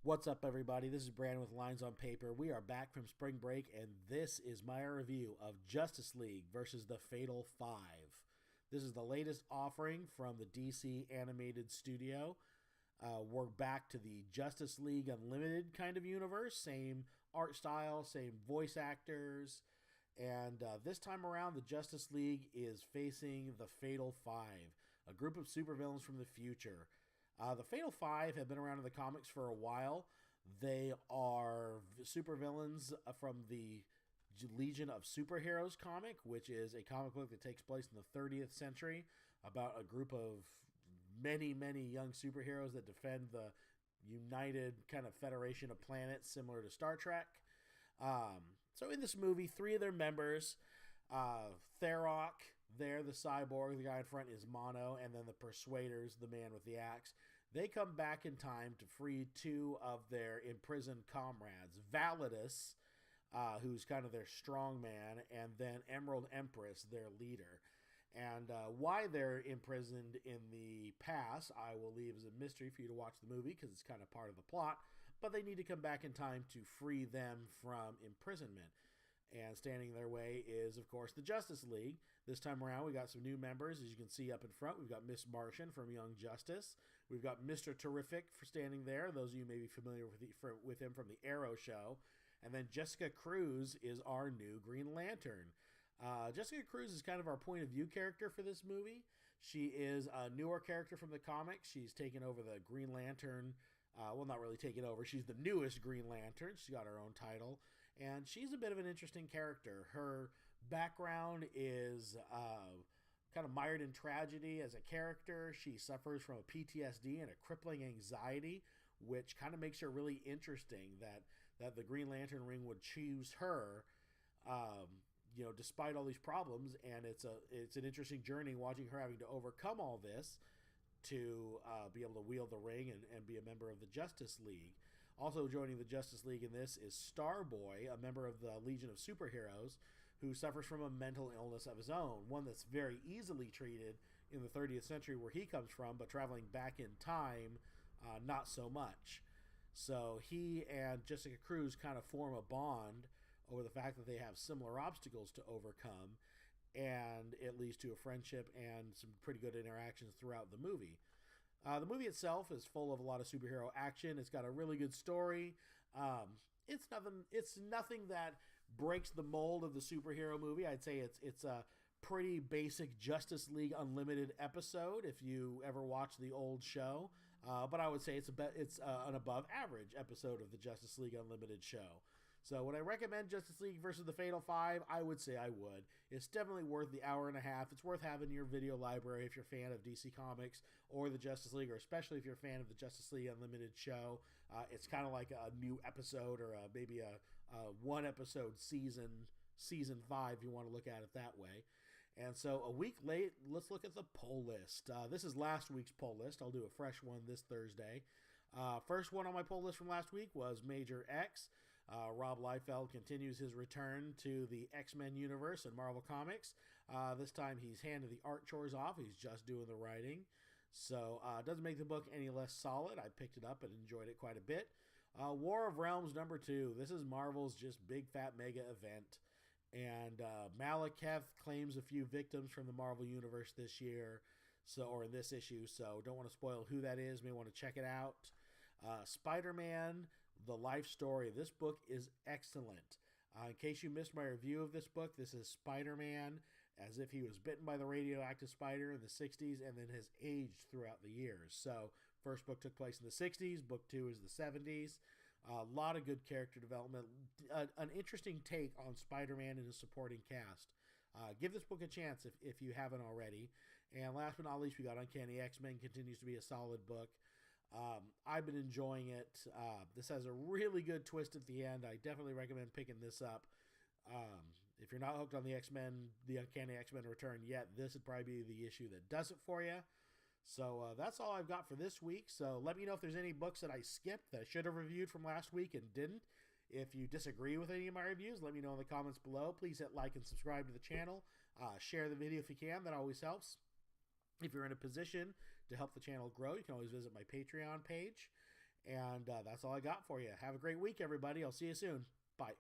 What's up, everybody? This is Brandon with Lines on Paper. We are back from spring break, and this is my review of Justice League versus the Fatal Five. This is the latest offering from the DC animated studio. We're back to the Justice League Unlimited kind of universe. Same art style, same voice actors. And this time around, the Justice League is facing the Fatal Five, a group of supervillains from the future. The Fatal Five have been around in the comics for a while. They are supervillains from the Legion of Superheroes comic, which is a comic book that takes place in the 30th century about a group of many, many young superheroes that defend the united kind of federation of planets similar to Star Trek. So in this movie, three of their members, Tharok, there, the cyborg, the guy in front is Mono, and then the Persuaders, the man with the axe. They come back in time to free two of their imprisoned comrades, Validus, who's kind of their strongman, and then Emerald Empress, their leader. And why they're imprisoned in the past, I will leave as a mystery for you to watch the movie because it's kind of part of the plot. But they need to come back in time to free them from imprisonment. And standing their way is, of course, the Justice League. This time around, we got some new members. As you can see up in front, we've got Miss Martian from Young Justice. We've got Mr. Terrific for standing there. Those of you may be familiar with him from the Arrow show. And then Jessica Cruz is our new Green Lantern. Jessica Cruz is kind of our point of view character for this movie. She is a newer character from the comics. She's taken over the Green Lantern. Well, not really taken over. She's the newest Green Lantern. She's got her own title. And she's a bit of an interesting character. Her background is kind of mired in tragedy as a character. She suffers from a PTSD and a crippling anxiety, which kind of makes her really interesting that the Green Lantern ring would choose her, despite all these problems. And it's an interesting journey watching her having to overcome all this to be able to wield the ring and be a member of the Justice League. Also joining the Justice League in this is Starboy, a member of the Legion of Superheroes, who suffers from a mental illness of his own, one that's very easily treated in the 30th century where he comes from, but traveling back in time, not so much. So he and Jessica Cruz kind of form a bond over the fact that they have similar obstacles to overcome, and it leads to a friendship and some pretty good interactions throughout the movie. The movie itself is full of a lot of superhero action. It's got a really good story. It's nothing that breaks the mold of the superhero movie. I'd say it's a pretty basic Justice League Unlimited episode if you ever watch the old show. But I would say it's an above average episode of the Justice League Unlimited show. So would I recommend Justice League versus the Fatal Five? I would say I would. It's definitely worth the hour and a half. It's worth having in your video library if you're a fan of DC Comics or the Justice League, or especially if you're a fan of the Justice League Unlimited show. It's kind of like a new episode or maybe a one-episode season 5 if you want to look at it that way. And so a week late, let's look at the poll list. This is last week's poll list. I'll do a fresh one this Thursday. First one on my poll list from last week was Major X. Rob Liefeld continues his return to the X-Men universe in Marvel Comics. This time he's handed the art chores off. He's just doing the writing. So it doesn't make the book any less solid. I picked it up and enjoyed it quite a bit. War of Realms #2. This is Marvel's just big fat mega event. And Malekith claims a few victims from the Marvel universe this year, or in this issue, so don't want to spoil who that is. May want to check it out. Spider-Man, The Life Story. This book is excellent. In case you missed my review of this book, this is Spider-Man as if he was bitten by the radioactive spider in the 60s and then has aged throughout the years. So first book took place in the 60s, book 2 is the 70s. A lot of good character development, an interesting take on Spider-Man and his supporting cast. Give this book a chance if you haven't already. And last but not least, we got Uncanny X-Men, continues to be a solid book. I've been enjoying it. This has a really good twist at the end. I definitely recommend picking this up. If you're not hooked on the X-Men, the Uncanny X-Men Return yet, this would probably be the issue that does it for you. So that's all I've got for this week. So let me know if there's any books that I skipped that I should have reviewed from last week and didn't. If you disagree with any of my reviews, let me know in the comments below. Please hit like and subscribe to the channel. Share the video if you can. That always helps. If you're in a position to help the channel grow, you can always visit my Patreon page. And that's all I got for you. Have a great week, everybody. I'll see you soon. Bye.